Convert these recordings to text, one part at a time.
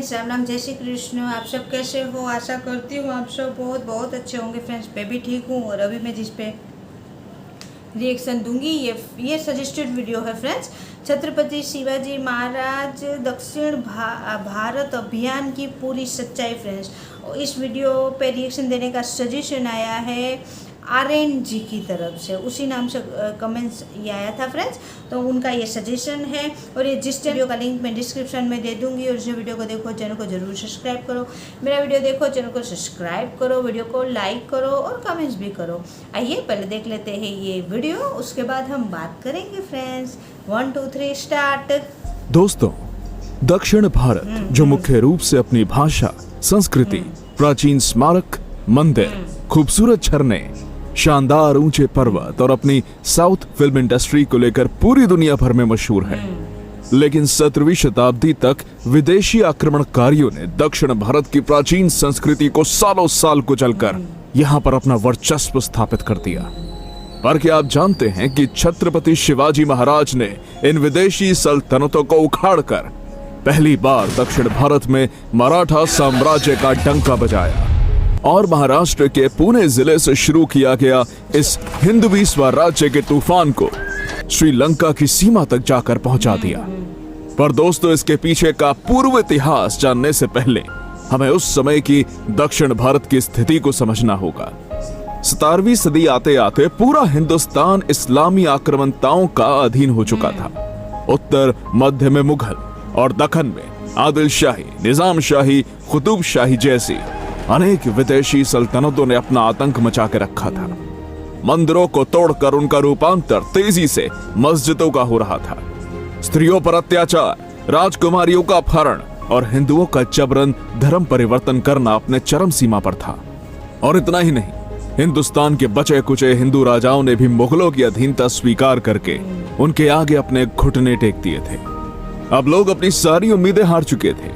Friends, Ram Ram, जय श्री कृष्ण। आप सब कैसे हो? आशा करती हूँ आप सब बहुत बहुत अच्छे होंगे फ्रेंड्स। मैं भी ठीक हूँ। और अभी मैं जिस पे रिएक्शन दूंगी ये सजेस्टेड वीडियो है फ्रेंड्स। छत्रपति शिवाजी महाराज दक्षिण भारत अभियान की पूरी सच्चाई फ्रेंड्स। इस वीडियो पे रिएक्शन देने का सजेशन आया है आर्यन जी की तरफ से, उसी नाम से कमेंट्स ये आया था फ्रेंड्स। तो उनका ये सजेशन है और ये जिस वीडियो का लिंक मैं डिस्क्रिप्शन में दे दूंगी। और जो वीडियो को देखो चैनल को जरूर सब्सक्राइब करो। मेरा वीडियो देखो चैनल को सब्सक्राइब करो, वीडियो को लाइक करो और कमेंट्स भी करो। आइए पहले देख लेते हैं ये वीडियो, उसके बाद हम बात करेंगे फ्रेंड्स। 1 2 3 स्टार्ट। दोस्तों, दक्षिण भारत जो मुख्य रूप से अपनी भाषा, संस्कृति, प्राचीन स्मारक, मंदिर, खूबसूरत झरने, शानदार ऊंचे पर्वत और अपनी साउथ फिल्म इंडस्ट्री को लेकर पूरी दुनिया भर में मशहूर है, लेकिन 17वीं शताब्दी तक विदेशी आक्रमणकारियों ने दक्षिण भारत की प्राचीन संस्कृति को सालों साल कुचलकर यहाँ पर अपना वर्चस्व स्थापित कर दिया। पर क्या आप जानते हैं कि छत्रपति शिवाजी महाराज ने इन विदेशी सल्तनतों को उखाड़कर पहली बार दक्षिण भारत में मराठा साम्राज्य का डंका बजाया और महाराष्ट्र के पुणे जिले से शुरू किया गया इस हिंदवी स्वराज्य के तूफान को श्रीलंका की सीमा तक जाकर पहुंचा दिया। पर दोस्तों, इसके पीछे का पूर्व इतिहास जानने से पहले हमें उस समय की दक्षिण भारत की स्थिति को समझना होगा। 17वीं सदी आते आते पूरा हिंदुस्तान इस्लामी आक्रमणताओं का अधीन हो चुका था। उत्तर मध्य में मुगल और दक्खन में आदिल शाही, निजाम शाही, कुतुब शाही जैसी अनेक विदेशी सल्तनतों ने अपना आतंक मचा के रखा था। मंदिरों को तोड़कर उनका रूपांतर तेजी से मस्जिदों का हो रहा था। स्त्रियों पर अत्याचार, राजकुमारियों का अपहरण और हिंदुओं का जबरन धर्म परिवर्तन करना अपने चरम सीमा पर था। और इतना ही नहीं, हिंदुस्तान के बचे कुचे हिंदू राजाओं ने भी मुगलों की अधीनता स्वीकार करके उनके आगे अपने घुटने टेक दिए थे। अब लोग अपनी सारी उम्मीदें हार चुके थे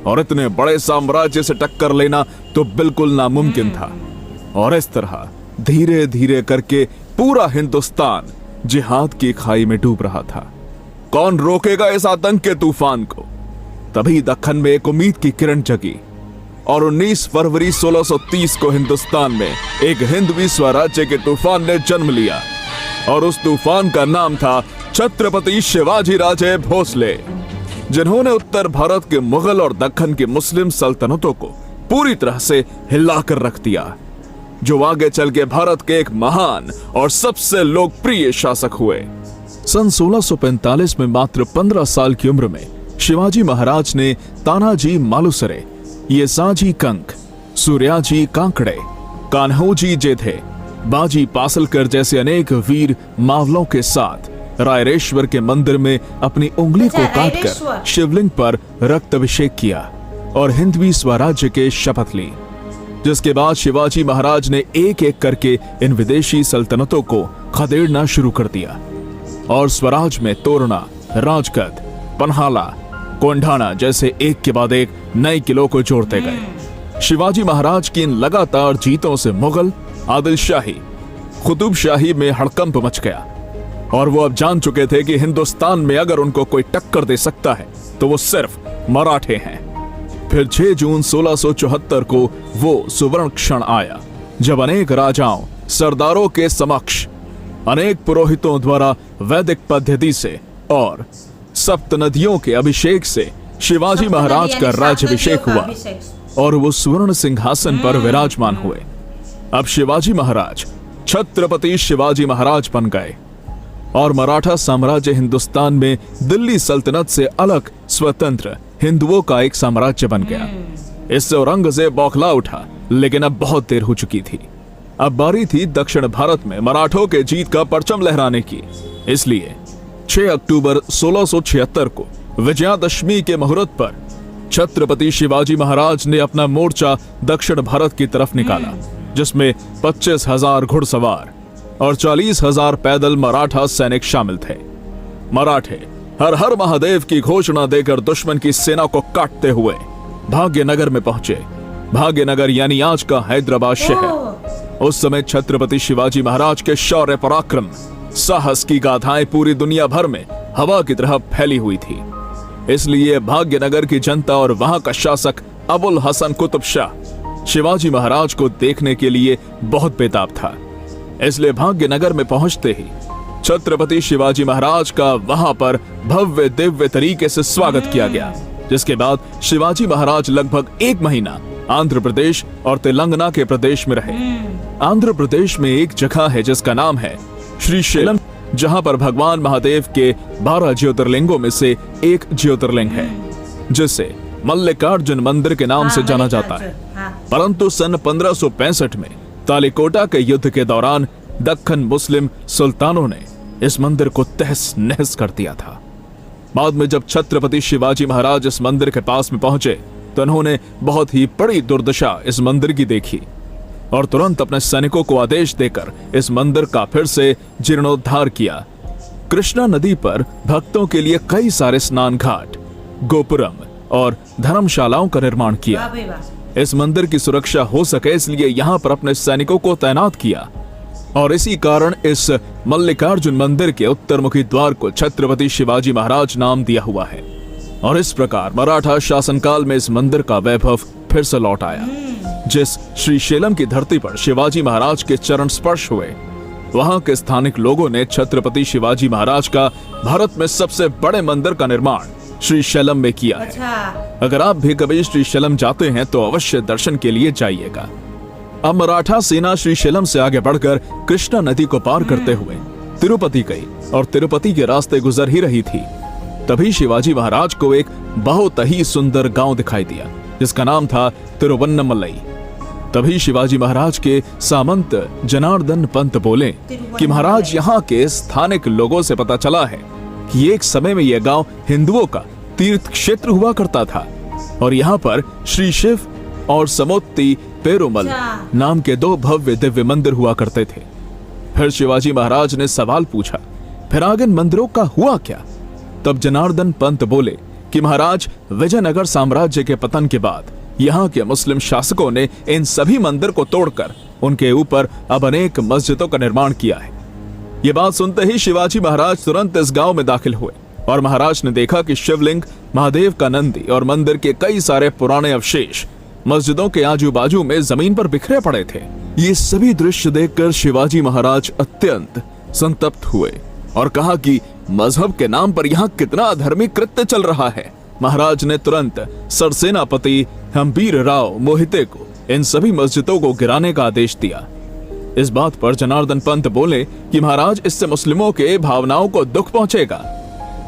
और इतने बड़े साम्राज्य से टक्कर लेना तो बिल्कुल नामुमकिन था। और इस तरह धीरे धीरे करके पूरा हिंदुस्तान जिहाद की खाई में डूब रहा था। कौन रोकेगा इस आतंक के तूफान को? तभी दक्खन में एक उम्मीद की किरण जगी और 19 फरवरी 1630 को हिंदुस्तान में एक हिंदवी स्वराज्य के तूफान ने जन्म लिया और उस तूफान का नाम था छत्रपति शिवाजी राजे भोसले, जिन्होंने उत्तर भारत के मुगल और दक्खन के मुस्लिम सल्तनतों को पूरी तरह से हिलाकर रख दिया, जो आगे चल के भारत के एक महान और सबसे लोकप्रिय शासक हुए। सन 1645 में मात्र 15 साल की उम्र में शिवाजी महाराज ने तानाजी मालुसरे, येसाजी कंक, सूर्याजी कांकड़े, कान्होजी जेधे, बाजी पासलकर जैसे अनेक वीर मावलों के साथ रायरेश्वर के मंदिर में अपनी उंगली को काटकर शिवलिंग पर रक्त अभिषेक किया और हिंदवी स्वराज्य के शपथ ली। जिसके बाद शिवाजी महाराज ने एक एक करके इन विदेशी सल्तनतों को खदेड़ना शुरू कर दिया और स्वराज में तोरना, राजगद, पन्हाला, कोंढाणा जैसे एक के बाद एक नए किलों को जोड़ते गए। शिवाजी महाराज की इन लगातार जीतों से मुगल, आदिल शाही, कुतुब शाही में हड़कंप मच गया और वो अब जान चुके थे कि हिंदुस्तान में अगर उनको कोई टक्कर दे सकता है तो वो सिर्फ मराठे हैं। फिर 6 जून 1674 को वो सुवर्ण क्षण आया जब अनेक राजाओं, सरदारों के समक्ष अनेक पुरोहितों द्वारा वैदिक पद्धति से और सप्त नदियों के अभिषेक से शिवाजी महाराज का राज्याभिषेक हुआ और वो सुवर्ण सिंहासन पर विराजमान हुए। अब शिवाजी महाराज छत्रपति शिवाजी महाराज बन गए और मराठा साम्राज्य हिंदुस्तान में दिल्ली सल्तनत से अलग स्वतंत्र हिंदुओं का एक साम्राज्य बन गया। इससे औरंगजेब बौखला उठा, लेकिन अब बहुत देर हो चुकी थी। अब बारी थी दक्षिण भारत में मराठों के जीत का परचम लहराने की। इसलिए 6 अक्टूबर 1676 को विजयादशमी के मुहूर्त पर छत्रपति शिवाजी महाराज ने अपना मोर्चा दक्षिण भारत की तरफ निकाला, जिसमें 25,000 घुड़सवार और 40,000 पैदल मराठा सैनिक शामिल थे। मराठे हर हर महादेव की घोषणा देकर दुश्मन की सेना को काटते हुए भाग्यनगर में पहुंचे। भाग्यनगर यानी आज का हैदराबाद शहर। उस समय छत्रपति शिवाजी महाराज के शौर्य पराक्रम, साहस की गाथाएं पूरी दुनिया भर में हवा की तरह फैली हुई थी। इसलिए भाग्यनगर की जनता और वहां का शासक अबुल हसन कुतुब शाह शिवाजी महाराज को देखने के लिए बहुत बेताब था। इसलिए भाग्यनगर में पहुंचते ही छत्रपति शिवाजी महाराज का वहां पर भव्य दिव्य तरीके से स्वागत किया गया, जिसके बाद शिवाजी महाराज लगभग 1 महीना आंध्र प्रदेश और तेलंगाना के प्रदेश में रहे। आंध्र प्रदेश में एक जगह है जिसका नाम है श्रीशैलम, जहां पर भगवान महादेव के 12 ज्योतिर्लिंगों में से एक ज्योतिर्लिंग है, जिसे मल्लिकार्जुन मंदिर के नाम से जाना जाता है। परंतु सन 1565 में तालिकोटा के युद्ध के दौरान दक्खन मुस्लिम सुल्तानों ने इस मंदिर को तहस नहस कर दिया था। बाद में जब छत्रपति शिवाजी महाराज इस मंदिर के पास में पहुंचे तो उन्होंने बहुत ही बड़ी दुर्दशा इस मंदिर की देखी और तुरंत अपने सैनिकों को आदेश देकर इस मंदिर का फिर से जीर्णोद्धार किया। कृष्णा नदी पर भक्तों के लिए कई सारे स्नान घाट, गोपुरम और धर्मशालाओं का निर्माण किया। इस मंदिर की सुरक्षा हो सके इसलिए यहाँ पर अपने सैनिकों को तैनात किया और इसी कारण इस मल्लिकार्जुन मंदिर के उत्तरमुखी द्वार को छत्रपति शिवाजी महाराज नाम दिया हुआ है। और इस प्रकार मराठा शासनकाल में इस मंदिर का वैभव फिर से लौट आया। जिस श्रीशैलम की धरती पर शिवाजी महाराज के चरण स्पर्श हुए, वहां के स्थानिक लोगों ने छत्रपति शिवाजी महाराज का भारत में सबसे बड़े मंदिर का निर्माण श्रीशैलम में किया है। अगर आप भी कभी श्रीशैलम जाते हैं तो अवश्य दर्शन के लिए जाइएगा। अब मराठा सेना श्रीशैलम से आगे बढ़कर कृष्णा नदी को पार करते हुए तिरुपति गई और तिरुपति के रास्ते गुजर ही रही थी, तभी शिवाजी महाराज को एक बहुत ही सुंदर गांव दिखाई दिया जिसका नाम था तिरुवन्नमलई। तभी शिवाजी महाराज के सामंत जनार्दन पंत बोले कि महाराज, यहाँ के स्थानिक लोगों से पता चला है कि एक समय में यह गांव हिंदुओं का तीर्थ क्षेत्र हुआ करता था और यहाँ पर श्री शिव और समोत्ती पेरुमल नाम के 2 भव्य दिव्य मंदिर हुआ करते थे। फिर शिवाजी महाराज ने सवाल पूछा, फिर आगे इन मंदिरों का हुआ क्या? तब जनार्दन पंत बोले कि महाराज, विजयनगर साम्राज्य के पतन के बाद यहाँ के मुस्लिम शासकों ने इन सभी मंदिर को तोड़कर उनके ऊपर अब अनेक मस्जिदों का निर्माण किया है। ये बात सुनते ही शिवाजी महाराज तुरंत इस गांव में दाखिल हुए और महाराज ने देखा कि शिवलिंग, महादेव का नंदी और मंदिर के कई सारे पुराने अवशेष मस्जिदों के आजू बाजू में जमीन पर बिखरे पड़े थे। ये सभी दृश्य देखकर शिवाजी महाराज अत्यंत संतप्त हुए और कहा कि मजहब के नाम पर यहाँ कितना अधर्मी कृत्य चल रहा है। महाराज ने तुरंत सरसेनापति हम्बीर राव मोहिते को इन सभी मस्जिदों को गिराने का आदेश दिया। इस बात पर जनार्दन पंत बोले कि महाराज, इससे मुस्लिमों के भावनाओं को दुख पहुंचेगा।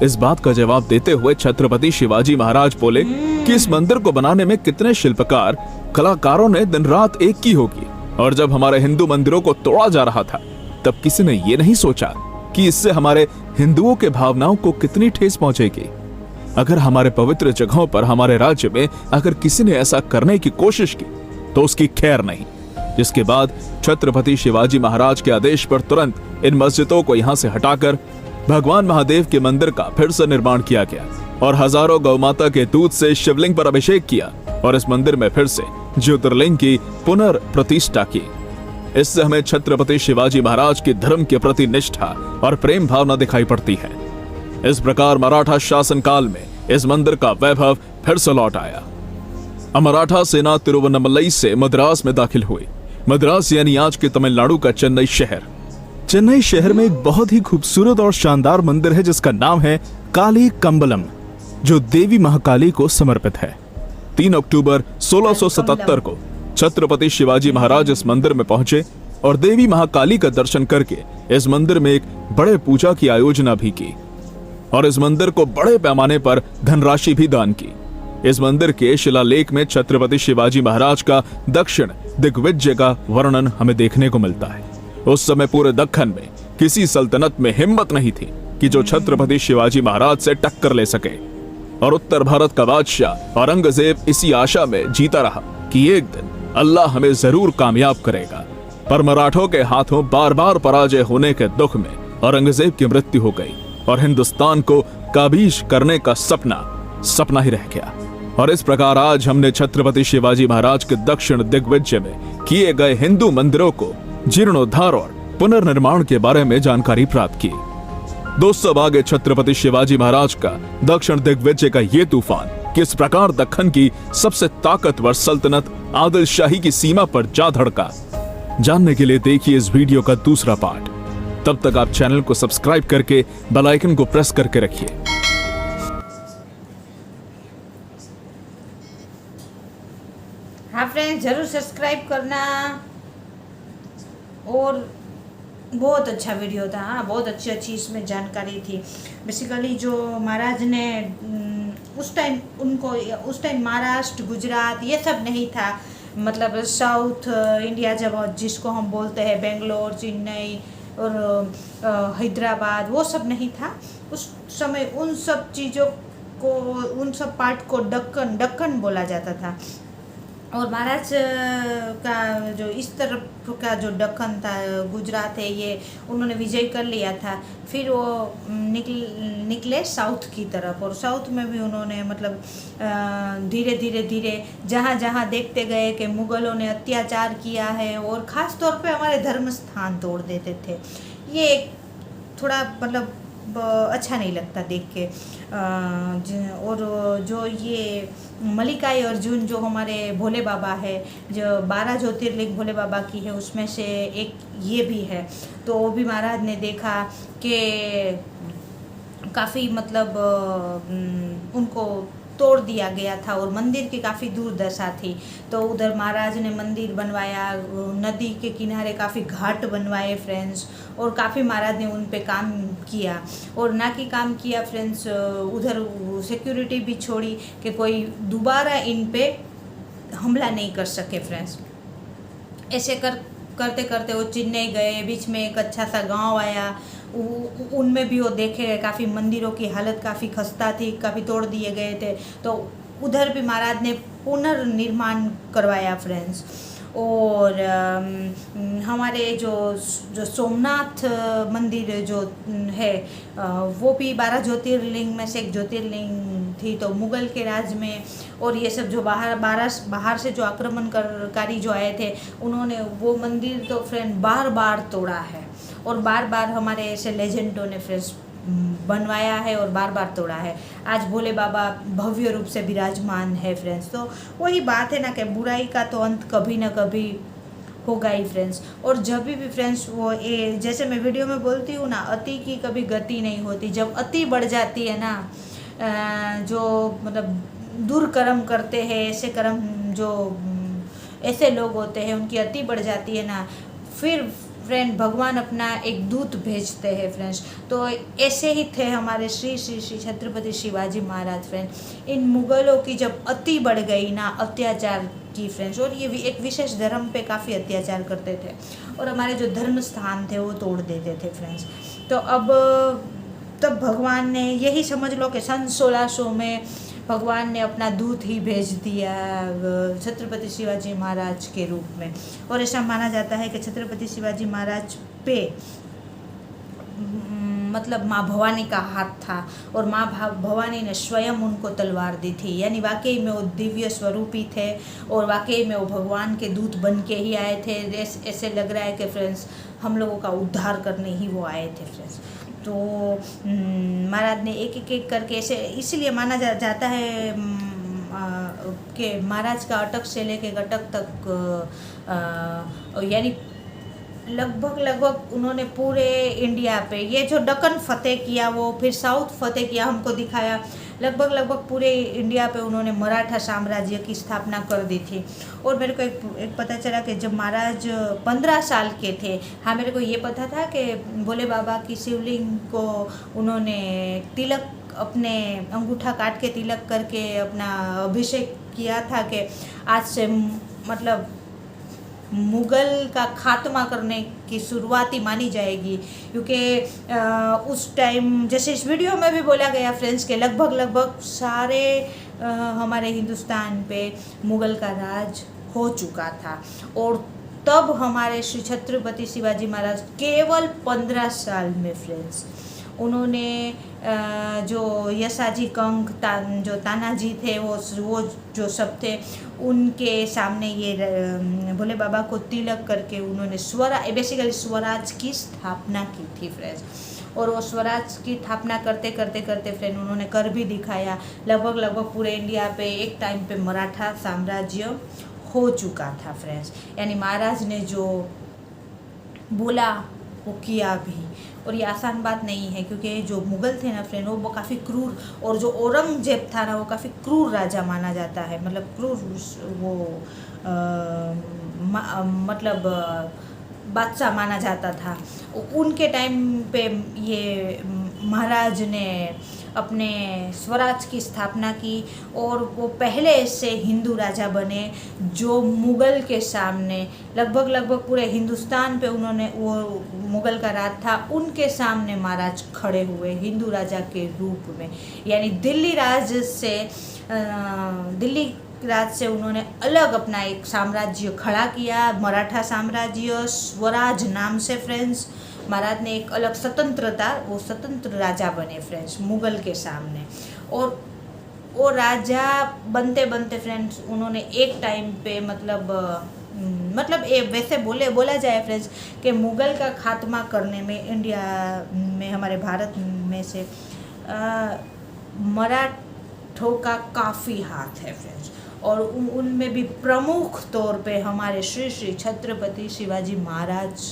इस बात का जवाब देते हुए छत्रपति शिवाजी महाराज बोले कि इस मंदिर को बनाने में कितने शिल्पकार कलाकारों ने दिन रात एक की होगी और जब हमारे हिंदू मंदिरों को तोड़ा जा रहा था तब किसी ने ये नहीं सोचा कि इससे हमारे हिंदुओं के भावनाओं को कितनी ठेस पहुंचेगी। अगर हमारे पवित्र जगहों पर, हमारे राज्य में अगर किसी ने ऐसा करने की कोशिश की तो उसकी खैर नहीं। जिसके बाद छत्रपति शिवाजी महाराज के आदेश पर तुरंत इन मस्जिदों को यहाँ से हटाकर भगवान महादेव के मंदिर का फिर से निर्माण किया गया और हजारों गौमाता के दूध से शिवलिंग पर अभिषेक किया और इस मंदिर में फिर से ज्योतिर्लिंग की पुनर्प्रतिष्ठा की। इससे हमें छत्रपति शिवाजी महाराज की धर्म के प्रति निष्ठा और प्रेम भावना दिखाई पड़ती है। इस प्रकार मराठा शासनकाल में इस मंदिर का वैभव फिर से लौट आया। मराठा सेना तिरुवन्नमलई से मद्रास में दाखिल हुई। मद्रास यानी आज के तमिलनाडु का चेन्नई शहर। चेन्नई शहर में एक बहुत ही खूबसूरत और शानदार मंदिर है जिसका नाम है काली कंबलम, जो देवी महाकाली को समर्पित है। 3 अक्टूबर 1677 को छत्रपति शिवाजी महाराज इस मंदिर में पहुंचे और देवी महाकाली का दर्शन करके इस मंदिर में एक बड़े पूजा की आयोजना भी की और इस मंदिर को बड़े पैमाने पर धनराशि भी दान की। इस मंदिर के शिलालेख में छत्रपति शिवाजी महाराज का दक्षिण दिग्विजय का वर्णन हमें देखने को मिलता है। उस समय पूरे दक्खन में किसी सल्तनत में हिम्मत नहीं थी कि जो छत्रपति शिवाजी महाराज से टक्कर ले सके और उत्तर भारत का बादशाह औरंगजेब इसी आशा में जीता रहा कि एक दिन अल्लाह हमें जरूर कामयाब करेगा। पर मराठों के हाथों बार बार पराजय होने के दुख में औरंगजेब की मृत्यु हो गई और हिंदुस्तान को काबीज करने का सपना ही रह गया। और इस प्रकार आज हमने छत्रपति शिवाजी महाराज के दक्षिण दिग्विजय में किए गए हिंदू मंदिरों को जीर्णोद्धार और पुनर्निर्माण के बारे में जानकारी प्राप्त की। दोस्तों, अब आगे छत्रपति शिवाजी महाराज का दक्षिण दिग्विजय का ये तूफान किस प्रकार दक्खन की सबसे ताकतवर सल्तनत आदिल शाही की सीमा पर जा धड़का, जानने के लिए देखिए इस वीडियो का दूसरा पार्ट। तब तक आप चैनल को सब्सक्राइब करके बेल आइकन को प्रेस करके रखिए। हाँ फ्रेंड्स, ज़रूर सब्सक्राइब करना। और बहुत अच्छा वीडियो था। हाँ, बहुत अच्छी इसमें जानकारी थी। बेसिकली जो महाराज ने उस टाइम महाराष्ट्र, गुजरात ये सब नहीं था। मतलब साउथ इंडिया जब जिसको हम बोलते हैं बेंगलोर, चेन्नई और हैदराबाद, वो सब नहीं था उस समय। उन सब चीज़ों को, उन सब पार्ट को दक्कन बोला जाता था। और महाराज का जो इस तरफ का जो दक्कन था, गुजरात है, ये उन्होंने विजय कर लिया था। फिर वो निकले साउथ की तरफ, और साउथ में भी उन्होंने मतलब धीरे जहाँ जहाँ देखते गए कि मुग़लों ने अत्याचार किया है, और ख़ास तौर पे हमारे धर्म स्थान तोड़ देते थे। ये थोड़ा मतलब अच्छा नहीं लगता देख के। और जो ये मल्लिकाई अर्जुन जो हमारे भोले बाबा है, जो 12 ज्योतिर्लिंग भोले बाबा की है, उसमें से एक ये भी है। तो वो भी महाराज ने देखा कि काफ़ी मतलब उनको तोड़ दिया गया था, और मंदिर की काफ़ी दुर्दशा थी। तो उधर महाराज ने मंदिर बनवाया, नदी के किनारे काफ़ी घाट बनवाए फ्रेंड्स, और काफ़ी महाराज ने उन पे काम किया। और ना कि काम किया फ्रेंड्स, उधर सिक्योरिटी भी छोड़ी कि कोई दोबारा इन पे हमला नहीं कर सके फ्रेंड्स। ऐसे करते करते वो चेन्नई गए। बीच में एक अच्छा सा गांव आया, उनमें भी वो देखे काफ़ी मंदिरों की हालत काफ़ी खस्ता थी, काफ़ी तोड़ दिए गए थे। तो उधर भी महाराज ने पुनर्निर्माण करवाया फ्रेंड्स। और हमारे जो सोमनाथ मंदिर जो है, वो भी 12 ज्योतिर्लिंग में से एक ज्योतिर्लिंग थी। तो मुग़ल के राज में, और ये सब जो बाहर से जो आक्रमणकारी जो आए थे, उन्होंने वो मंदिर तो फ्रेंड बार तोड़ा है, और बार हमारे ऐसे लेजेंडों ने फ्रेंड्स बनवाया है और बार तोड़ा है। आज भोले बाबा भव्य रूप से विराजमान है फ्रेंड्स। तो वही बात है ना कि बुराई का तो अंत कभी ना कभी होगा ही फ्रेंड्स। और जब भी फ्रेंड्स वो ये, जैसे मैं वीडियो में बोलती हूँ ना, अति की कभी गति नहीं होती। जब अति बढ़ जाती है ना, जो मतलब दुर्कर्म करते हैं, ऐसे कर्म जो ऐसे लोग होते हैं, उनकी अति बढ़ जाती है ना, फिर फ्रेंड भगवान अपना एक दूत भेजते हैं फ्रेंड्स। तो ऐसे ही थे हमारे श्री छत्रपति शिवाजी महाराज फ्रेंड। इन मुग़लों की जब अति बढ़ गई ना, अत्याचार की फ्रेंड्स, और ये एक विशेष धर्म पे काफ़ी अत्याचार करते थे, और हमारे जो धर्म स्थान थे वो तोड़ देते थे फ्रेंड्स। तो अब तब भगवान ने, यही समझ लो कि सन 1600 में भगवान ने अपना दूत ही भेज दिया छत्रपति शिवाजी महाराज के रूप में। और ऐसा माना जाता है कि छत्रपति शिवाजी महाराज पे मतलब माँ भवानी का हाथ था, और माँ भवानी ने स्वयं उनको तलवार दी थी। यानी वाकई में वो दिव्य स्वरूपी थे, और वाकई में वो भगवान के दूत बन के ही आए थे। ऐसे लग रहा है कि फ्रेंड्स हम लोगों का उद्धार करने ही वो आए थे फ्रेंड्स। तो महाराज ने एक करके ऐसे, इसीलिए माना जाता है कि महाराज का अटक से लेके गटक तक, यानी लगभग उन्होंने पूरे इंडिया पे, ये जो दक्कन फतेह किया, वो फिर साउथ फतेह किया, हमको दिखाया। लगभग पूरे इंडिया पे उन्होंने मराठा साम्राज्य की स्थापना कर दी थी। और मेरे को एक पता चला कि जब महाराज 15 साल के थे, हाँ मेरे को ये पता था कि भोले बाबा की शिवलिंग को उन्होंने तिलक, अपने अंगूठा काट के तिलक करके अपना अभिषेक किया था कि आज से मतलब मुग़ल का खात्मा करने की शुरुआत ही मानी जाएगी। क्योंकि उस टाइम, जैसे इस वीडियो में भी बोला गया फ्रेंड्स, के लगभग सारे हमारे हिंदुस्तान पे मुग़ल का राज हो चुका था। और तब हमारे श्री छत्रपति शिवाजी महाराज केवल 15 साल में फ्रेंड्स उन्होंने जो यशाजी कंक जो तानाजी थे, वो जो सब थे, उनके सामने ये भोले बाबा को तिलक करके उन्होंने बेसिकली स्वराज की स्थापना की थी फ्रेंड्स। और वो स्वराज की स्थापना करते करते करते फ्रेंड उन्होंने कर भी दिखाया। लगभग पूरे इंडिया पे एक टाइम पे मराठा साम्राज्य हो चुका था फ्रेंड्स, यानी महाराज ने जो बोला वो किया भी। और ये आसान बात नहीं है, क्योंकि जो मुग़ल थे ना फ्रेंड वो काफ़ी क्रूर, और जो औरंगजेब था ना वो काफ़ी क्रूर राजा माना जाता है, मतलब क्रूर वो मतलब बादशाह माना जाता था। उनके टाइम पे ये महाराज ने अपने स्वराज की स्थापना की, और वो पहले से हिंदू राजा बने जो मुग़ल के सामने लगभग पूरे हिंदुस्तान पे उन्होंने, वो मुग़ल का राज था, उनके सामने महाराज खड़े हुए हिंदू राजा के रूप में। यानी दिल्ली राज से उन्होंने अलग अपना एक साम्राज्य खड़ा किया, मराठा साम्राज्य, स्वराज नाम से फ्रेंड्स। महाराज ने एक अलग स्वतंत्रता, वो स्वतंत्र राजा बने फ्रेंड्स मुग़ल के सामने। और वो राजा बनते बनते फ्रेंड्स उन्होंने एक टाइम पे मतलब ये वैसे बोला जाए फ्रेंड्स कि मुग़ल का खात्मा करने में इंडिया में, हमारे भारत में से मराठों का काफ़ी हाथ है फ्रेंड्स। और उनमें भी प्रमुख तौर पे हमारे श्री छत्रपति शिवाजी महाराज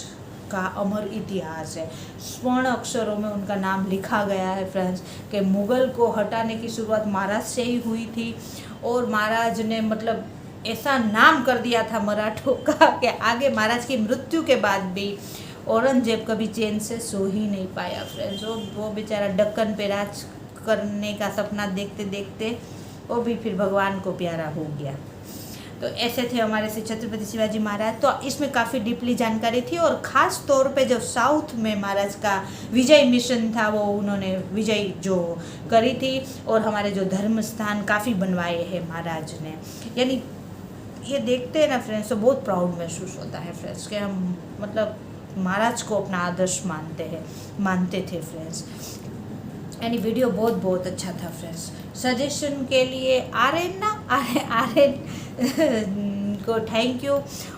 का अमर इतिहास है। स्वर्ण अक्षरों में उनका नाम लिखा गया है फ्रेंड्स कि मुग़ल को हटाने की शुरुआत महाराज से ही हुई थी, और महाराज ने मतलब ऐसा नाम कर दिया था मराठों का कि आगे महाराज की मृत्यु के बाद भी औरंगजेब कभी चैन से सो ही नहीं पाया फ्रेंड्स। वो बेचारा दक्कन पे राज करने का सपना देखते देखते वो भी फिर भगवान को प्यारा हो गया। तो ऐसे थे हमारे श्री छत्रपति शिवाजी महाराज। तो इसमें काफ़ी डीपली जानकारी थी, और ख़ास तौर पे जो साउथ में महाराज का विजय मिशन था वो उन्होंने विजय जो करी थी, और हमारे जो धर्म स्थान काफ़ी बनवाए हैं महाराज ने। यानी ये देखते हैं ना फ्रेंड्स तो बहुत प्राउड महसूस होता है फ्रेंड्स कि हम मतलब महाराज को अपना आदर्श मानते थे फ्रेंड्स। यानी वीडियो बहुत अच्छा था फ्रेंड्स। सजेशन के लिए आर्यन को थैंक यू।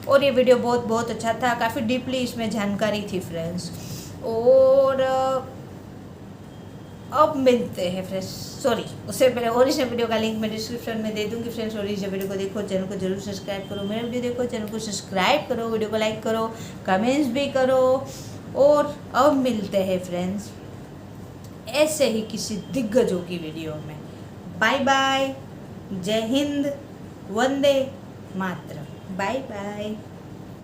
और ये वीडियो बहुत अच्छा था, काफ़ी डीपली इसमें जानकारी थी फ्रेंड्स। और अब मिलते हैं फ्रेंड्स, सॉरी उससे पहले ओरिजिनल वीडियो का लिंक मैं डिस्क्रिप्शन में दे दूँगी फ्रेंड्स। ओरिजिनल वीडियो को देखो, चैनल को जरूर सब्सक्राइब करो, मेरा वीडियो देखो, चैनल को सब्सक्राइब करो, वीडियो को लाइक करो, कमेंट्स भी करो। और अब मिलते हैं फ्रेंड्स ऐसे ही किसी दिग्गजों की वीडियो में। बाय बाय, जय हिंद, वंदे मातरम, बाय बाय।